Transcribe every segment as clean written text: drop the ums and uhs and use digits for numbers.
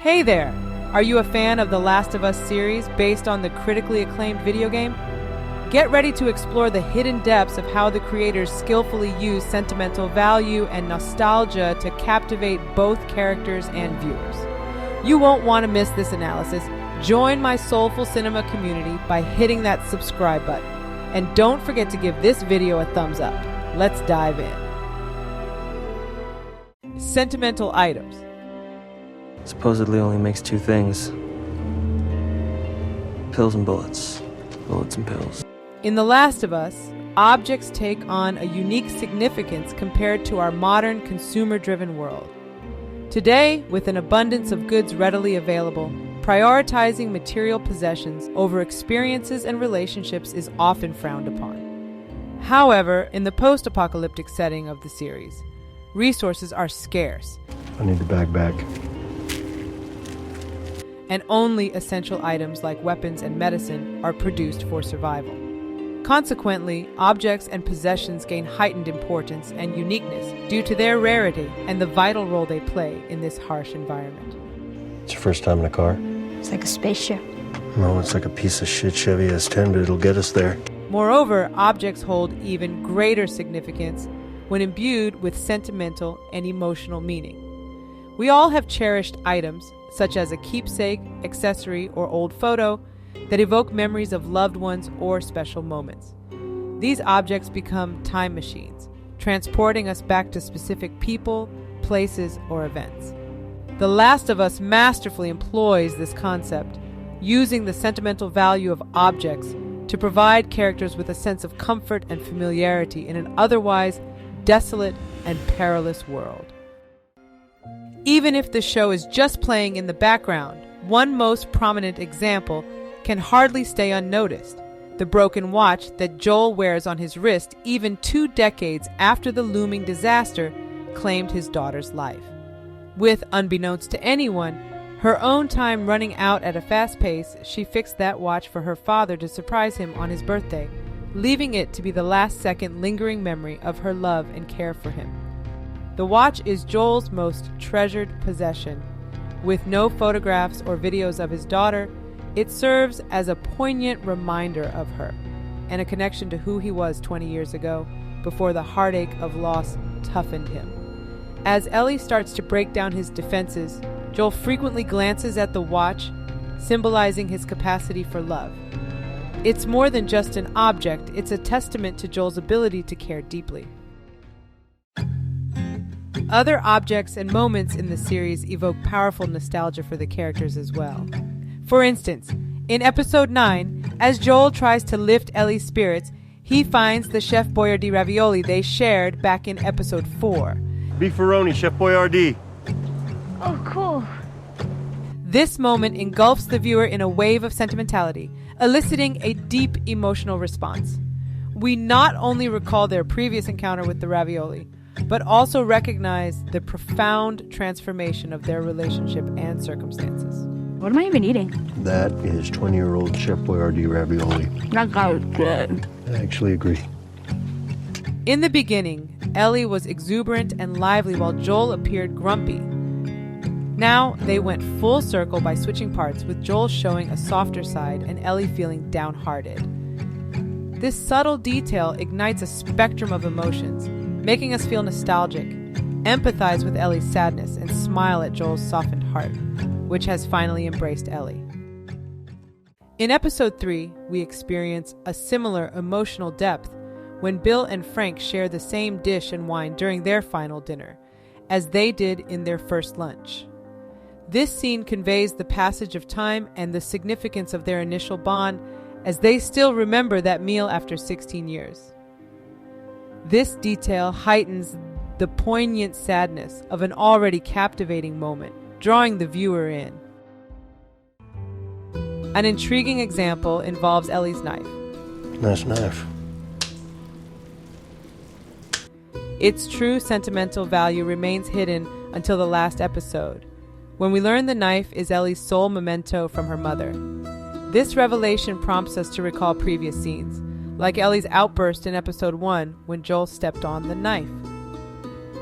Hey there! Are you a fan of the Last of Us series based on the critically acclaimed video game? Get ready to explore the hidden depths of how the creators skillfully use sentimental value and nostalgia to captivate both characters and viewers. You won't want to miss this analysis. Join my soulful cinema community by hitting that subscribe button. And don't forget to give this video a thumbs up. Let's dive in. Sentimental items. Supposedly only makes two things. Pills and bullets. Bullets and pills. In The Last of Us, objects take on a unique significance compared to our modern consumer-driven world. Today, with an abundance of goods readily available, prioritizing material possessions over experiences and relationships is often frowned upon. However, in the post-apocalyptic setting of the series, resources are scarce. I need the bag back. And only essential items like weapons and medicine are produced for survival. Consequently, objects and possessions gain heightened importance and uniqueness due to their rarity and the vital role they play in this harsh environment. It's your first time in a car? It's like a spaceship. No, it's like a piece of shit Chevy S10, but it'll get us there. Moreover, objects hold even greater significance when imbued with sentimental and emotional meaning. We all have cherished items, such as a keepsake, accessory, or old photo, that evoke memories of loved ones or special moments. These objects become time machines, transporting us back to specific people, places, or events. The Last of Us masterfully employs this concept, using the sentimental value of objects to provide characters with a sense of comfort and familiarity in an otherwise desolate and perilous world. Even if the show is just playing in the background, one most prominent example can hardly stay unnoticed: the broken watch that Joel wears on his wrist even 2 decades after the looming disaster claimed his daughter's life. With, unbeknownst to anyone, her own time running out at a fast pace, she fixed that watch for her father to surprise him on his birthday, leaving it to be the last second lingering memory of her love and care for him. The watch is Joel's most treasured possession. With no photographs or videos of his daughter, it serves as a poignant reminder of her and a connection to who he was 20 years ago, before the heartache of loss toughened him. As Ellie starts to break down his defenses, Joel frequently glances at the watch, symbolizing his capacity for love. It's more than just an object, it's a testament to Joel's ability to care deeply. Other objects and moments in the series evoke powerful nostalgia for the characters as well. For instance, in episode 9, as Joel tries to lift Ellie's spirits, he finds the Chef Boyardee ravioli they shared back in episode 4. Beefaroni, Chef Boyardee. Oh, cool. This moment engulfs the viewer in a wave of sentimentality, eliciting a deep emotional response. We not only recall their previous encounter with the ravioli, but also recognize the profound transformation of their relationship and circumstances. What am I even eating? That is 20-year-old Chef Boyardee ravioli. That guy was good. I actually agree. In the beginning, Ellie was exuberant and lively while Joel appeared grumpy. Now, they went full circle by switching parts, with Joel showing a softer side and Ellie feeling downhearted. This subtle detail ignites a spectrum of emotions, making us feel nostalgic, empathize with Ellie's sadness, and smile at Joel's softened heart, which has finally embraced Ellie. In episode 3, we experience a similar emotional depth when Bill and Frank share the same dish and wine during their final dinner, as they did in their first lunch. This scene conveys the passage of time and the significance of their initial bond, as they still remember that meal after 16 years. This detail heightens the poignant sadness of an already captivating moment, drawing the viewer in. An intriguing example involves Ellie's knife. Nice knife. Its true sentimental value remains hidden until the last episode, when we learn the knife is Ellie's sole memento from her mother. This revelation prompts us to recall previous scenes, like Ellie's outburst in episode 1 when Joel stepped on the knife.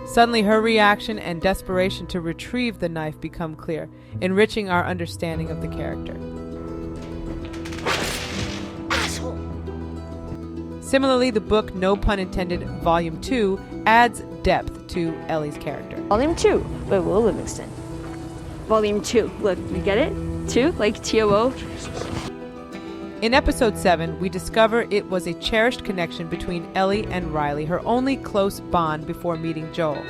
Suddenly, her reaction and desperation to retrieve the knife become clear, enriching our understanding of the character. Asshole. Similarly, the book, no pun intended, Volume 2, adds depth to Ellie's character. Volume 2 by Will Livingston. Volume 2. Look, you get it? 2? Like TOO? In episode 7, we discover it was a cherished connection between Ellie and Riley, her only close bond before meeting Joel.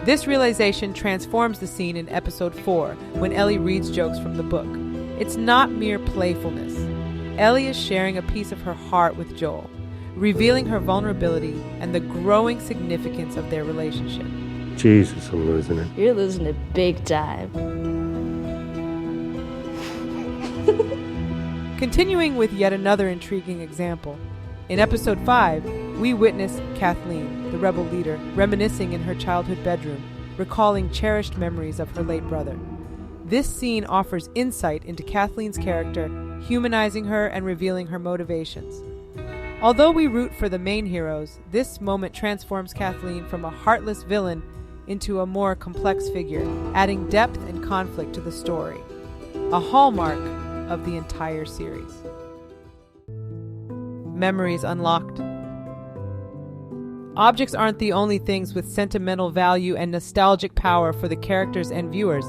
This realization transforms the scene in episode 4, when Ellie reads jokes from the book. It's not mere playfulness. Ellie is sharing a piece of her heart with Joel, revealing her vulnerability and the growing significance of their relationship. Jesus, I'm losing it. You're losing it big time. Continuing with yet another intriguing example, in episode 5, we witness Kathleen, the rebel leader, reminiscing in her childhood bedroom, recalling cherished memories of her late brother. This scene offers insight into Kathleen's character, humanizing her and revealing her motivations. Although we root for the main heroes, this moment transforms Kathleen from a heartless villain into a more complex figure, adding depth and conflict to the story, a hallmark of the entire series. Memories unlocked. Objects aren't the only things with sentimental value and nostalgic power for the characters and viewers.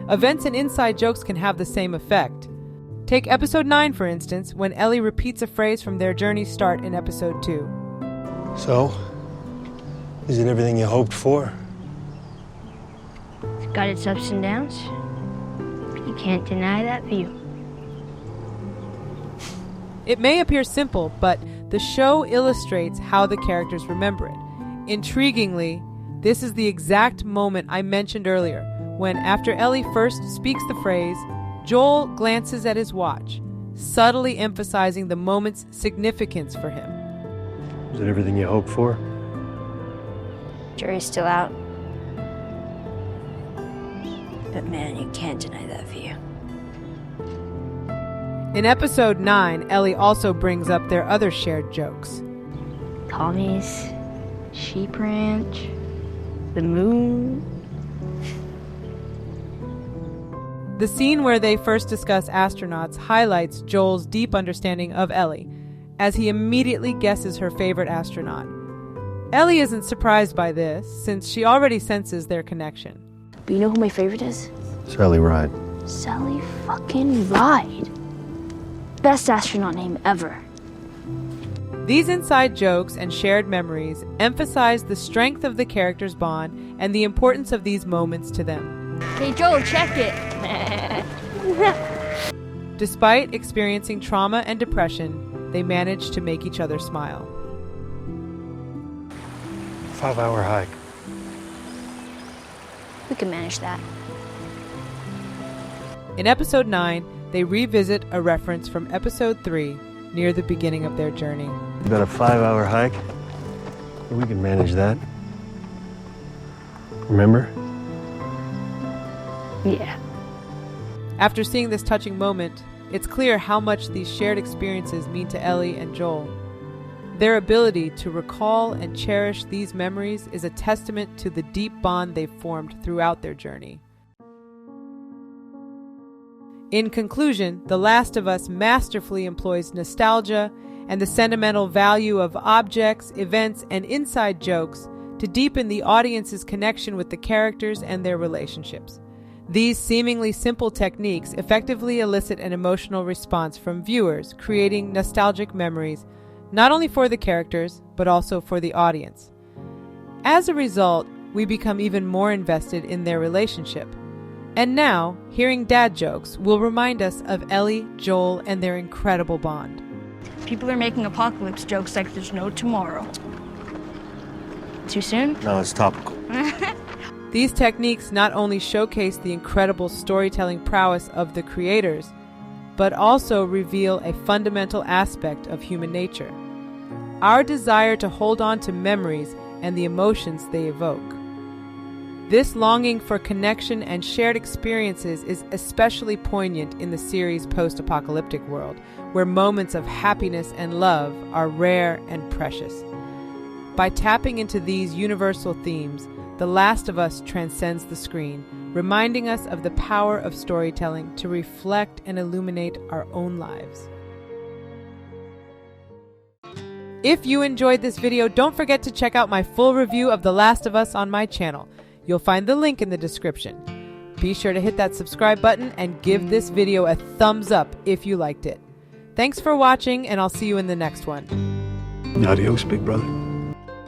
Events and inside jokes can have the same effect. Take episode 9, for instance, when Ellie repeats a phrase from their journey's start in episode 2. So, is it everything you hoped for? It's got its ups and downs. You can't deny that view. It may appear simple, but the show illustrates how the characters remember it. Intriguingly, this is the exact moment I mentioned earlier, when after Ellie first speaks the phrase, Joel glances at his watch, subtly emphasizing the moment's significance for him. Is it everything you hoped for? Jury's still out. But man, you can't deny that view. In episode 9, Ellie also brings up their other shared jokes. Tommy's sheep ranch, the moon. The scene where they first discuss astronauts highlights Joel's deep understanding of Ellie, as he immediately guesses her favorite astronaut. Ellie isn't surprised by this, since she already senses their connection. But you know who my favorite is? Sally Ride. Sally fucking Ride. Best astronaut name ever. These inside jokes and shared memories emphasize the strength of the characters' bond and the importance of these moments to them. Hey Joel, check it. Despite experiencing trauma and depression, they manage to make each other smile. 5-hour hike. We can manage that. In episode 9, they revisit a reference from episode 3 near the beginning of their journey. About a 5-hour hike. We can manage that. Remember? Yeah. After seeing this touching moment, it's clear how much these shared experiences mean to Ellie and Joel. Their ability to recall and cherish these memories is a testament to the deep bond they've formed throughout their journey. In conclusion, The Last of Us masterfully employs nostalgia and the sentimental value of objects, events, and inside jokes to deepen the audience's connection with the characters and their relationships. These seemingly simple techniques effectively elicit an emotional response from viewers, creating nostalgic memories, not only for the characters, but also for the audience. As a result, we become even more invested in their relationship. And now, hearing dad jokes will remind us of Ellie, Joel, and their incredible bond. People are making apocalypse jokes like there's no tomorrow. Too soon? No, it's topical. These techniques not only showcase the incredible storytelling prowess of the creators, but also reveal a fundamental aspect of human nature: our desire to hold on to memories and the emotions they evoke. This longing for connection and shared experiences is especially poignant in the series' post-apocalyptic world, where moments of happiness and love are rare and precious. By tapping into these universal themes, The Last of Us transcends the screen, reminding us of the power of storytelling to reflect and illuminate our own lives. If you enjoyed this video, don't forget to check out my full review of The Last of Us on my channel. You'll find the link in the description. Be sure to hit that subscribe button and give this video a thumbs up if you liked it. Thanks for watching, and I'll see you in the next one. Adios, big brother.